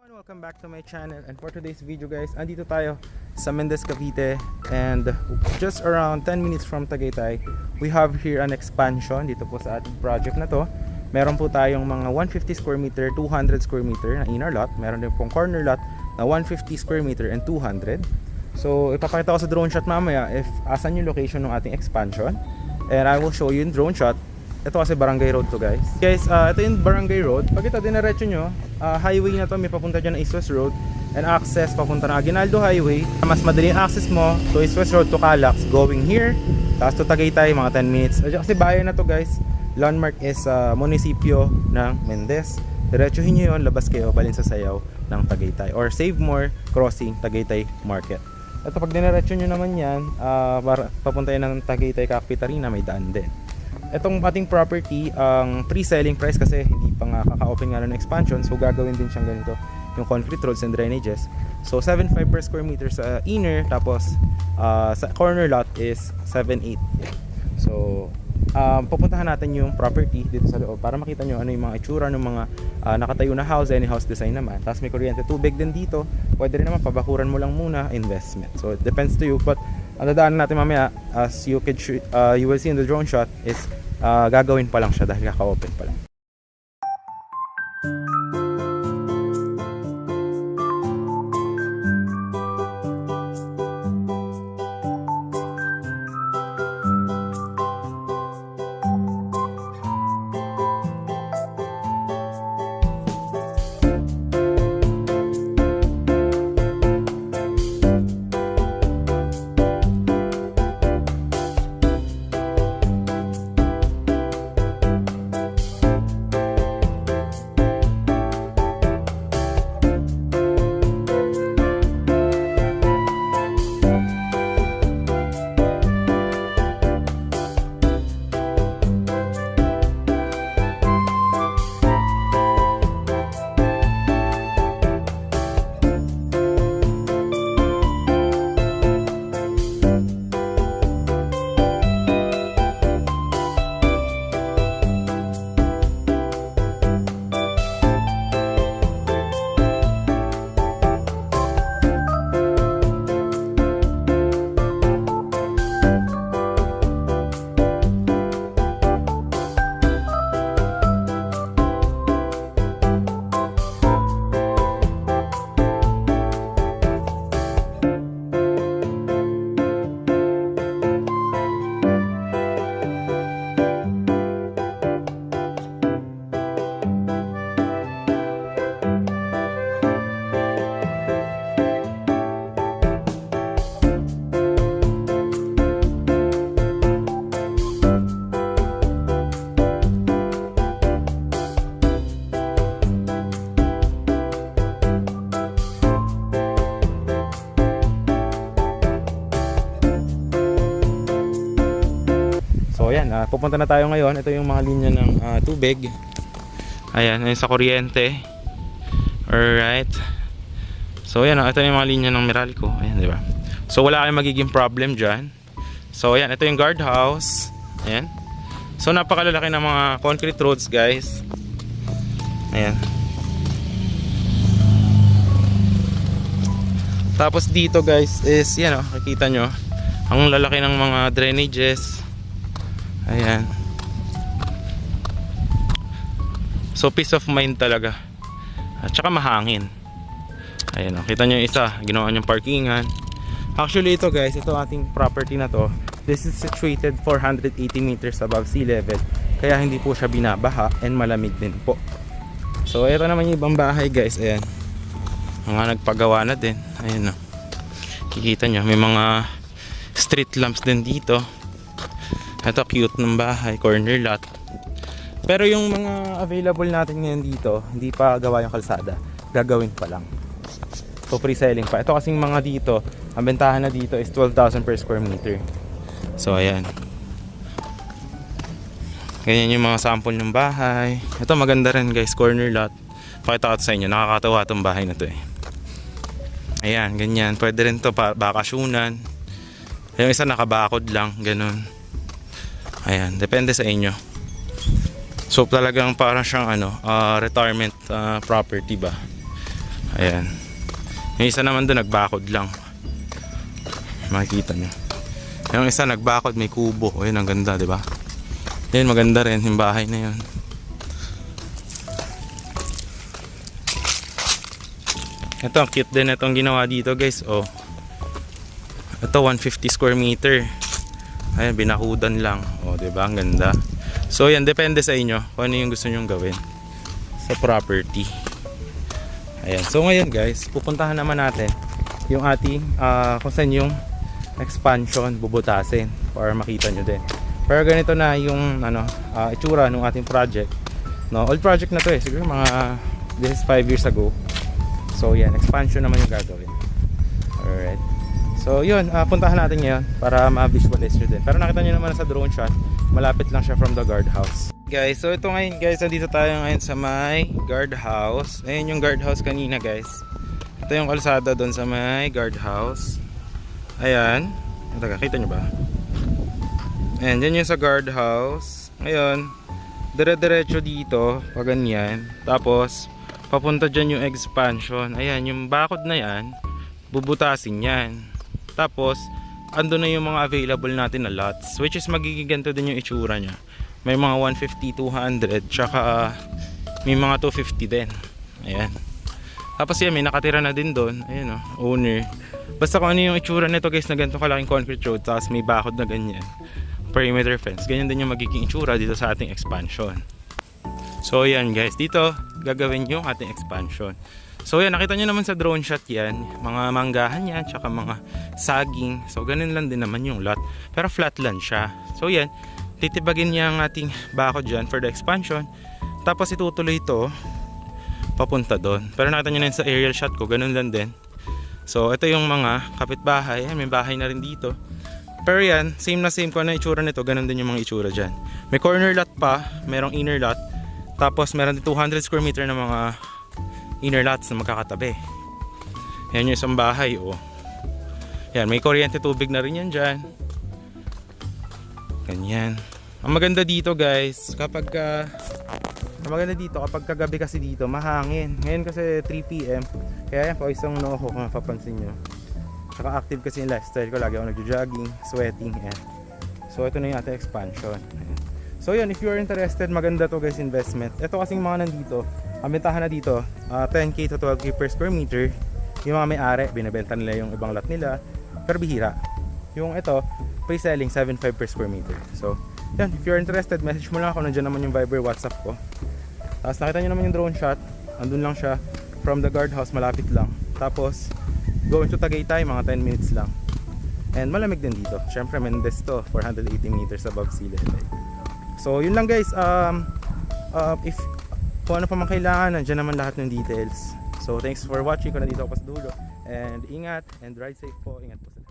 Welcome back to my channel, and for today's video guys, andito tayo sa Mendez, Cavite, and just around 10 minutes from Tagaytay, we have here an expansion dito po sa ating project na to. Meron po tayong mga 150 square meter, 200 square meter na inner lot. Meron din pong corner lot na 150 square meter and 200. So ipapakita ko sa drone shot mamaya if asan yung location ng ating expansion, and I will show you in drone shot. Ito kasi barangay road to guys. Ito yung barangay road. Pag ito diniretso nyo, highway na to, may papunta dyan na East West Road, and access papunta na Aguinaldo Highway. Mas madali yung access mo to East West Road to Calax, going here, tapos to Tagaytay, mga 10 minutes. Kasi bayan na to guys. Landmark is munisipyo ng Mendez. Diretsuhin nyo yun, labas kayo, balin sa sayaw ng Tagaytay. Or Save More Crossing Tagaytay Market. Ito pag diniretso nyo naman yan, papunta yan ng Tagaytay Capitarina, may daan din. Itong ating property, ang pre-selling price kasi hindi pa nga kaka-open nga ng expansion, so gagawin din siyang ganito yung concrete roads and drainages. So 7.5 per square meter sa inner, tapos sa corner lot is 7.8. So pupuntahan natin yung property dito sa loob para makita nyo ano yung mga itsura ng mga nakatayo na house, any house design naman. Tapos may kuryente, tubig din dito. Pwede rin naman pabakuran mo lang muna, investment. So it depends to you, but ang dadaanan natin mamaya, as you will see in the drone shot, is gagawin pa lang siya dahil kaka-open pa lang. So ayan, pupunta na tayo ngayon. Ito yung mga linya ng tubig. Ayan, ayun sa kuryente. Alright. So ayan, ito yung mga linya ng Meralco. Ayan, di ba? So wala kayong magiging problem dyan. So ayan, ito yung guardhouse. Ayan. So napakalalaki ng mga concrete roads guys. Ayan. Tapos dito guys is, yan o, nakikita nyo, ang lalaki ng mga drainages. Ayan. So peace of mind talaga. At saka mahangin. Ayan o, kita nyo yung isa, ginawa nyong parkingan. Actually ito guys, ito ating property na to, this is situated 480 meters above sea level. Kaya hindi po siya binabaha and malamig din po. So ito naman yung ibang bahay guys. Ayan, mga nagpagawa na din. Ayan o, kikita nyo, may mga street lamps din dito. Ito cute ng bahay, corner lot. Pero yung mga available natin ngayon dito, hindi pa gawa yung kalsada, gagawin pa lang. So pre-selling pa. Ito kasing mga dito, ang bentahan na dito is 12,000 per square meter. So ayan, ganyan yung mga sample ng bahay. Ito maganda rin guys, corner lot. Pakita ko sa inyo, nakakatawa itong bahay na to eh. Ayan, ganyan. Pwede rin to bakasyonan. Yung isa nakabakod lang, ganun. Ayan, depende sa inyo. So talagang parang siyang retirement property ba. Ayan. Yung isa naman doon nagbakod lang. Makikita nyo. Yung isa nagbakod, may kubo. Ayun, ang ganda, di ba? Ayun, maganda rin yung bahay na yun. Ito, ang cute din itong ginawa dito, guys. Oh. Ito, 150 square meter. Ayan, binakudan lang. Oh, di ba? Ang ganda. So, yan, depende sa inyo kung ano yung gusto nyong gawin sa property. Ayan. So, ngayon, guys, pupuntahan naman natin yung ating, kung saan yung expansion bubutasin para makita nyo din. Pero ganito na yung itsura ng ating project. No, old project na to eh. Siguro mga this is 5 years ago. So yan, expansion naman yung gagawin. Alright. So yun, puntahan natin ngayon para ma-visualize nyo din. Pero nakita nyo naman sa drone shot, malapit lang siya from the guardhouse. Guys, so ito ngayon guys, nandito tayo ngayon sa may guardhouse. Ayun yung guardhouse kanina guys. Ito yung kalsada doon sa may guardhouse. Ayan. Taga, kita nyo ba? Ayan, dyan yung sa guardhouse. Ngayon, dire-diretso dito, pag ganyan. Tapos, papunta dyan yung expansion. Ayan, yung bakod na yan, bubutasin yan. Tapos, ando na yung mga available natin na lots. Which is magiging ganito din yung itsura nya. May mga 150, 200, tsaka may mga 250 din. Ayan. Tapos yan, may nakatira na din doon. Ayan o, owner. Basta kung ano yung itsura nito guys na ganito kalaking concrete road, tapos may bakod na ganyan. Perimeter fence. Ganyan din yung magiging itsura dito sa ating expansion. So yan guys, dito gagawin yung ating expansion. So yan, nakita nyo naman sa drone shot yan. Mga manggahan yan, tsaka mga saging. So ganun lang din naman yung lot. Pero flat land siya. So yan, titibagin niya ang ating bakod dyan for the expansion. Tapos itutuloy ito papunta doon. Pero nakita nyo na yun sa aerial shot ko, ganun lang din. So ito yung mga kapitbahay. Ayan, may bahay na rin dito. Pero yan, same na same kung ano itsura nito, ganun din yung mga itsura dyan. May corner lot pa, merong inner lot. Tapos meron din 200 square meter na mga inner lots na magkakatabi. Yan yung isang bahay, oh. Yan, may kuryente tubig na rin yan dyan. Ganyan. Ang maganda dito guys, kapag kagabi kasi dito, mahangin. Ngayon kasi 3 PM, kaya yan po isang noo ko kung mapapansin nyo. Saka active kasi yung lifestyle ko, lagi ako nagjo-jogging, sweating, and so ito na yung ating expansion. Ayan. So yun, if you are interested, maganda to guys, investment. Ito kasing mga nandito, ang bentahan na dito, 10k to 12k per square meter. Yung mga may-ari, binibenta nila yung ibang lot nila, pero bihira. Yung ito, pre-selling 7.5 per square meter. So yan, if you are interested, message mo lang ako, nandiyan naman yung Viber, WhatsApp ko. Tapos nakita nyo naman yung drone shot, andun lang siya from the guardhouse, malapit lang. Tapos going to Tagaytay, mga 10 minutes lang. And malamig din dito. Syempre Mendez to, 480 meters above sea level. So yun lang guys, if kung ano pa man kailangan, nandiyan naman lahat ng details. So thanks for watching, kung nandito ako pa sa dulo. And ingat and ride safe po, ingat po sa